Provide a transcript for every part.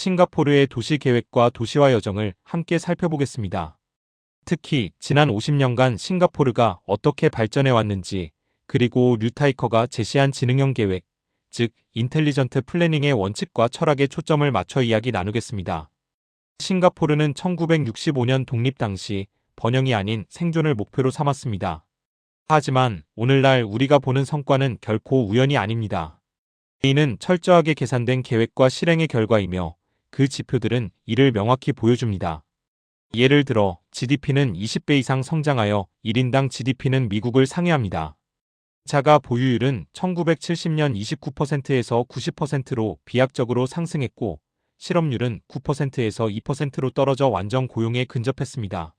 싱가포르의 도시 계획과 도시화 여정을 함께 살펴보겠습니다. 특히 지난 50년간 싱가포르가 어떻게 발전해 왔는지, 그리고 류타이커가 제시한 지능형 계획, 즉 인텔리전트 플래닝의 원칙과 철학에 초점을 맞춰 이야기 나누겠습니다. 싱가포르는 1965년 독립 당시 번영이 아닌 생존을 목표로 삼았습니다. 하지만 오늘날 우리가 보는 성과는 결코 우연이 아닙니다. 이는 철저하게 계산된 계획과 실행의 결과이며 그 지표들은 이를 명확히 보여줍니다. 예를 들어 GDP는 20배 이상 성장하여 1인당 GDP는 미국을 상회합니다. 자가 보유율은 1970년 29%에서 90%로 비약적으로 상승했고 실업률은 9%에서 2%로 떨어져 완전 고용에 근접했습니다.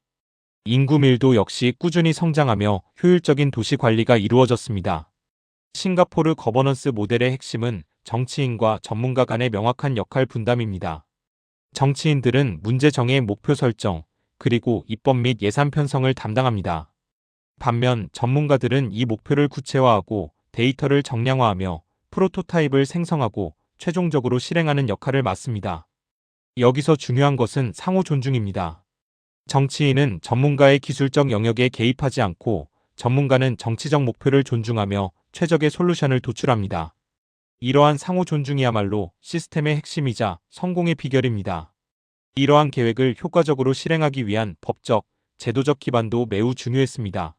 인구 밀도 역시 꾸준히 성장하며 효율적인 도시 관리가 이루어졌습니다. 싱가포르 거버넌스 모델의 핵심은 정치인과 전문가 간의 명확한 역할 분담입니다. 정치인들은 문제 정해 목표 설정, 그리고 입법 및 예산 편성을 담당합니다. 반면 전문가들은 이 목표를 구체화하고 데이터를 정량화하며 프로토타입을 생성하고 최종적으로 실행하는 역할을 맡습니다. 여기서 중요한 것은 상호 존중입니다. 정치인은 전문가의 기술적 영역에 개입하지 않고 전문가는 정치적 목표를 존중하며 최적의 솔루션을 도출합니다. 이러한 상호 존중이야말로 시스템의 핵심이자 성공의 비결입니다. 이러한 계획을 효과적으로 실행하기 위한 법적, 제도적 기반도 매우 중요했습니다.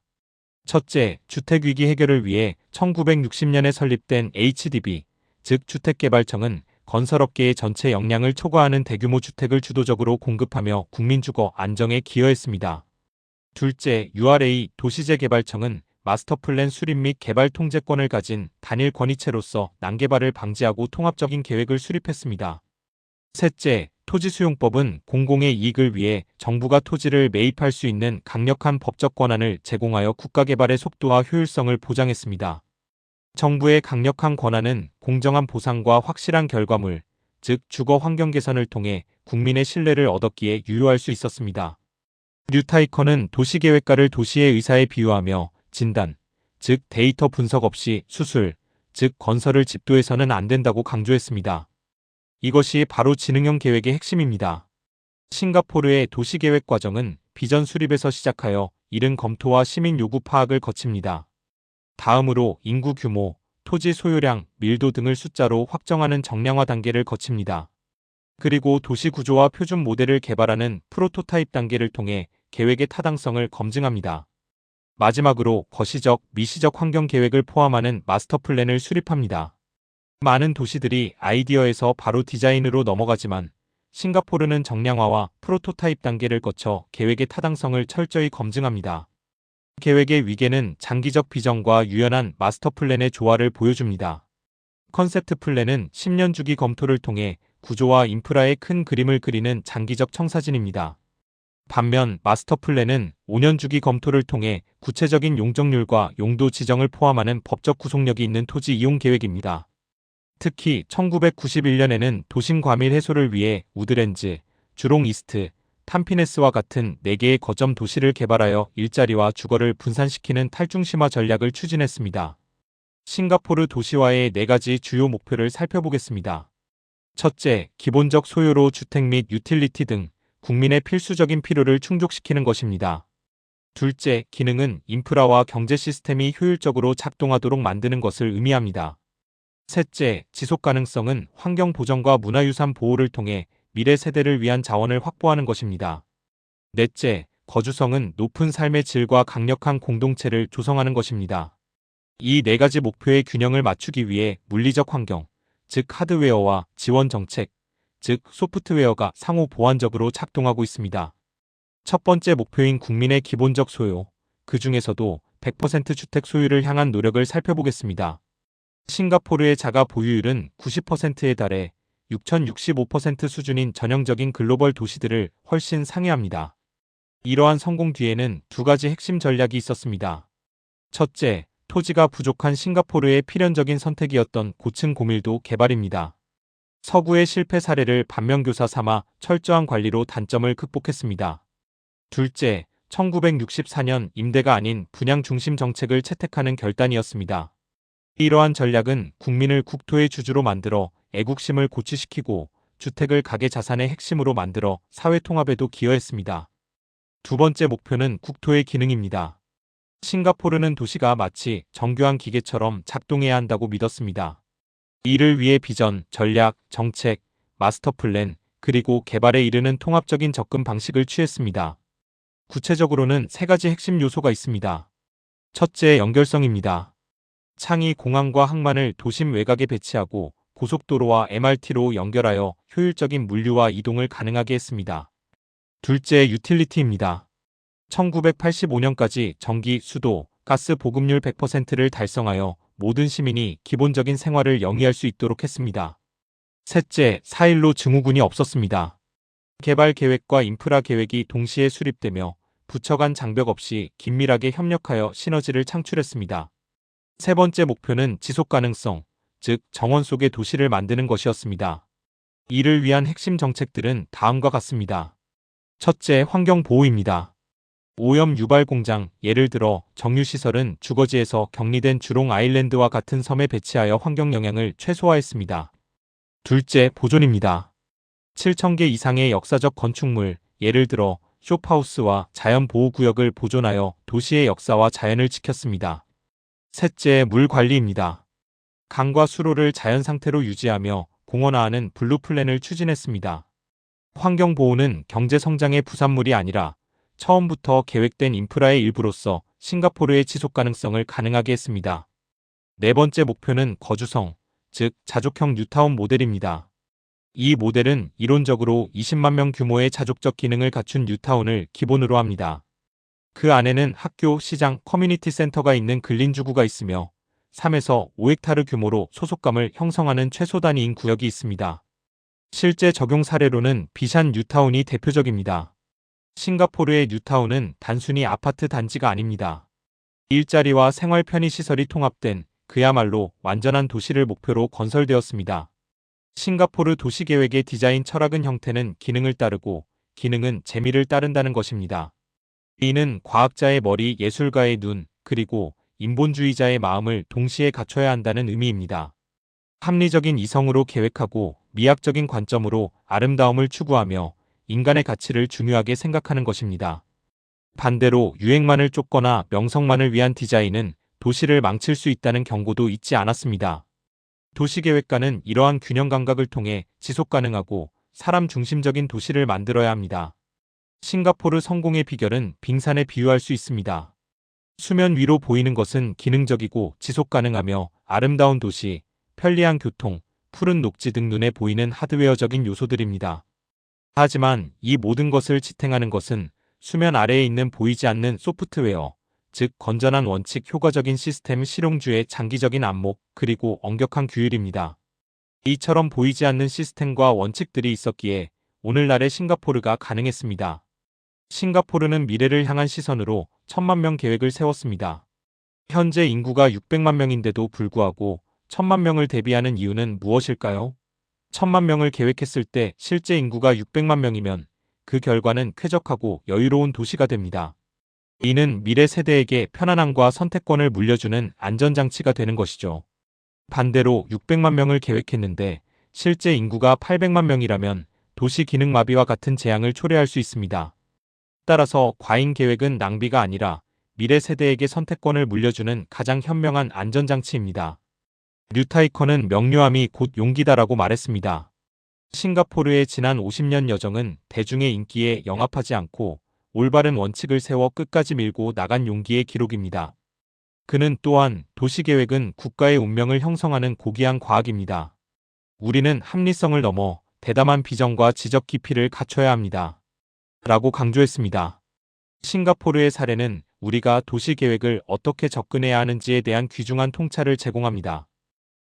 첫째, 주택위기 해결을 위해 1960년에 설립된 HDB, 즉 주택개발청은 건설업계의 전체 역량을 초과하는 대규모 주택을 주도적으로 공급하며 국민 주거 안정에 기여했습니다. 둘째, URA 도시재개발청은 마스터플랜 수립 및 개발 통제권을 가진 단일 권위체로서 난개발을 방지하고 통합적인 계획을 수립했습니다. 셋째, 토지수용법은 공공의 이익을 위해 정부가 토지를 매입할 수 있는 강력한 법적 권한을 제공하여 국가개발의 속도와 효율성을 보장했습니다. 정부의 강력한 권한은 공정한 보상과 확실한 결과물, 즉 주거 환경 개선을 통해 국민의 신뢰를 얻었기에 유효할 수 있었습니다. 류타이커는 도시계획가를 도시의 의사에 비유하며 진단, 즉 데이터 분석 없이 수술, 즉 건설을 집도해서는 안 된다고 강조했습니다. 이것이 바로 지능형 계획의 핵심입니다. 싱가포르의 도시계획 과정은 비전 수립에서 시작하여 이른 검토와 시민 요구 파악을 거칩니다. 다음으로 인구 규모, 토지 소유량, 밀도 등을 숫자로 확정하는 정량화 단계를 거칩니다. 그리고 도시 구조와 표준 모델을 개발하는 프로토타입 단계를 통해 계획의 타당성을 검증합니다. 마지막으로 거시적, 미시적 환경 계획을 포함하는 마스터 플랜을 수립합니다. 많은 도시들이 아이디어에서 바로 디자인으로 넘어가지만 싱가포르는 정량화와 프로토타입 단계를 거쳐 계획의 타당성을 철저히 검증합니다. 계획의 위계는 장기적 비전과 유연한 마스터 플랜의 조화를 보여줍니다. 컨셉트 플랜은 10년 주기 검토를 통해 구조와 인프라의 큰 그림을 그리는 장기적 청사진입니다. 반면 마스터 플랜은 5년 주기 검토를 통해 구체적인 용적률과 용도 지정을 포함하는 법적 구속력이 있는 토지 이용 계획입니다. 특히 1991년에는 도심 과밀 해소를 위해 우드랜즈, 주롱 이스트, 탐피네스와 같은 4개의 거점 도시를 개발하여 일자리와 주거를 분산시키는 탈중심화 전략을 추진했습니다. 싱가포르 도시화의 4가지 주요 목표를 살펴보겠습니다. 첫째, 기본적 소요로 주택 및 유틸리티 등 국민의 필수적인 필요를 충족시키는 것입니다. 둘째, 기능은 인프라와 경제 시스템이 효율적으로 작동하도록 만드는 것을 의미합니다. 셋째, 지속 가능성은 환경 보전과 문화유산 보호를 통해 미래 세대를 위한 자원을 확보하는 것입니다. 넷째, 거주성은 높은 삶의 질과 강력한 공동체를 조성하는 것입니다. 이 4가지 목표의 균형을 맞추기 위해 물리적 환경, 즉 하드웨어와 지원 정책, 즉 소프트웨어가 상호 보완적으로 작동하고 있습니다. 첫 번째 목표인 국민의 기본적 소요, 그 중에서도 100% 주택 소유를 향한 노력을 살펴보겠습니다. 싱가포르의 자가 보유율은 90%에 달해 6,065% 수준인 전형적인 글로벌 도시들을 훨씬 상회합니다. 이러한 성공 뒤에는 2가지 핵심 전략이 있었습니다. 첫째, 토지가 부족한 싱가포르의 필연적인 선택이었던 고층 고밀도 개발입니다. 서구의 실패 사례를 반면교사 삼아 철저한 관리로 단점을 극복했습니다. 둘째, 1964년 임대가 아닌 분양 중심 정책을 채택하는 결단이었습니다. 이러한 전략은 국민을 국토의 주주로 만들어 애국심을 고취시키고 주택을 가계 자산의 핵심으로 만들어 사회 통합에도 기여했습니다. 두 번째 목표는 국토의 기능입니다. 싱가포르는 도시가 마치 정교한 기계처럼 작동해야 한다고 믿었습니다. 이를 위해 비전, 전략, 정책, 마스터 플랜, 그리고 개발에 이르는 통합적인 접근 방식을 취했습니다. 구체적으로는 세 가지 핵심 요소가 있습니다. 첫째, 연결성입니다. 창의 공항과 항만을 도심 외곽에 배치하고 고속도로와 MRT로 연결하여 효율적인 물류와 이동을 가능하게 했습니다. 둘째, 유틸리티입니다. 1985년까지 전기, 수도, 가스 보급률 100%를 달성하여 모든 시민이 기본적인 생활을 영위할 수 있도록 했습니다. 셋째, 4.15 증후군이 없었습니다. 개발 계획과 인프라 계획이 동시에 수립되며 부처 간 장벽 없이 긴밀하게 협력하여 시너지를 창출했습니다. 세 번째 목표는 지속 가능성, 즉 정원 속의 도시를 만드는 것이었습니다. 이를 위한 핵심 정책들은 다음과 같습니다. 첫째, 환경 보호입니다. 오염 유발 공장, 예를 들어 정유시설은 주거지에서 격리된 주롱 아일랜드와 같은 섬에 배치하여 환경 영향을 최소화했습니다. 둘째, 보존입니다. 7,000개 이상의 역사적 건축물, 예를 들어 쇼프하우스와 자연보호구역을 보존하여 도시의 역사와 자연을 지켰습니다. 셋째, 물 관리입니다. 강과 수로를 자연 상태로 유지하며 공원화하는 블루 플랜을 추진했습니다. 환경 보호는 경제 성장의 부산물이 아니라 처음부터 계획된 인프라의 일부로서 싱가포르의 지속 가능성을 가능하게 했습니다. 네 번째 목표는 거주성, 즉 자족형 뉴타운 모델입니다. 이 모델은 이론적으로 20만 명 규모의 자족적 기능을 갖춘 뉴타운을 기본으로 합니다. 그 안에는 학교, 시장, 커뮤니티 센터가 있는 근린주구가 있으며 3에서 5헥타르 규모로 소속감을 형성하는 최소 단위인 구역이 있습니다. 실제 적용 사례로는 비샨 뉴타운이 대표적입니다. 싱가포르의 뉴타운은 단순히 아파트 단지가 아닙니다. 일자리와 생활 편의시설이 통합된 그야말로 완전한 도시를 목표로 건설되었습니다. 싱가포르 도시계획의 디자인 철학은 형태는 기능을 따르고 기능은 재미를 따른다는 것입니다. 이는 과학자의 머리, 예술가의 눈, 그리고 인본주의자의 마음을 동시에 갖춰야 한다는 의미입니다. 합리적인 이성으로 계획하고 미학적인 관점으로 아름다움을 추구하며 인간의 가치를 중요하게 생각하는 것입니다. 반대로 유행만을 쫓거나 명성만을 위한 디자인은 도시를 망칠 수 있다는 경고도 잊지 않았습니다. 도시계획가는 이러한 균형 감각을 통해 지속 가능하고 사람 중심적인 도시를 만들어야 합니다. 싱가포르 성공의 비결은 빙산에 비유할 수 있습니다. 수면 위로 보이는 것은 기능적이고 지속 가능하며 아름다운 도시, 편리한 교통, 푸른 녹지 등 눈에 보이는 하드웨어적인 요소들입니다. 하지만 이 모든 것을 지탱하는 것은 수면 아래에 있는 보이지 않는 소프트웨어, 즉 건전한 원칙, 효과적인 시스템 실용주의 장기적인 안목, 그리고 엄격한 규율입니다. 이처럼 보이지 않는 시스템과 원칙들이 있었기에 오늘날의 싱가포르가 가능했습니다. 싱가포르는 미래를 향한 시선으로 1,000만 명 계획을 세웠습니다. 현재 인구가 600만 명인데도 불구하고 1,000만 명을 대비하는 이유는 무엇일까요? 1,000만 명을 계획했을 때 실제 인구가 600만 명이면 그 결과는 쾌적하고 여유로운 도시가 됩니다. 이는 미래 세대에게 편안함과 선택권을 물려주는 안전장치가 되는 것이죠. 반대로 600만 명을 계획했는데 실제 인구가 800만 명이라면 도시 기능 마비와 같은 재앙을 초래할 수 있습니다. 따라서 과잉 계획은 낭비가 아니라 미래 세대에게 선택권을 물려주는 가장 현명한 안전장치입니다. 류타이커는 명료함이 곧 용기다라고 말했습니다. 싱가포르의 지난 50년 여정은 대중의 인기에 영합하지 않고 올바른 원칙을 세워 끝까지 밀고 나간 용기의 기록입니다. 그는 또한 도시계획은 국가의 운명을 형성하는 고귀한 과학입니다. 우리는 합리성을 넘어 대담한 비전과 지적 깊이를 갖춰야 합니다. 라고 강조했습니다. 싱가포르의 사례는 우리가 도시계획을 어떻게 접근해야 하는지에 대한 귀중한 통찰을 제공합니다.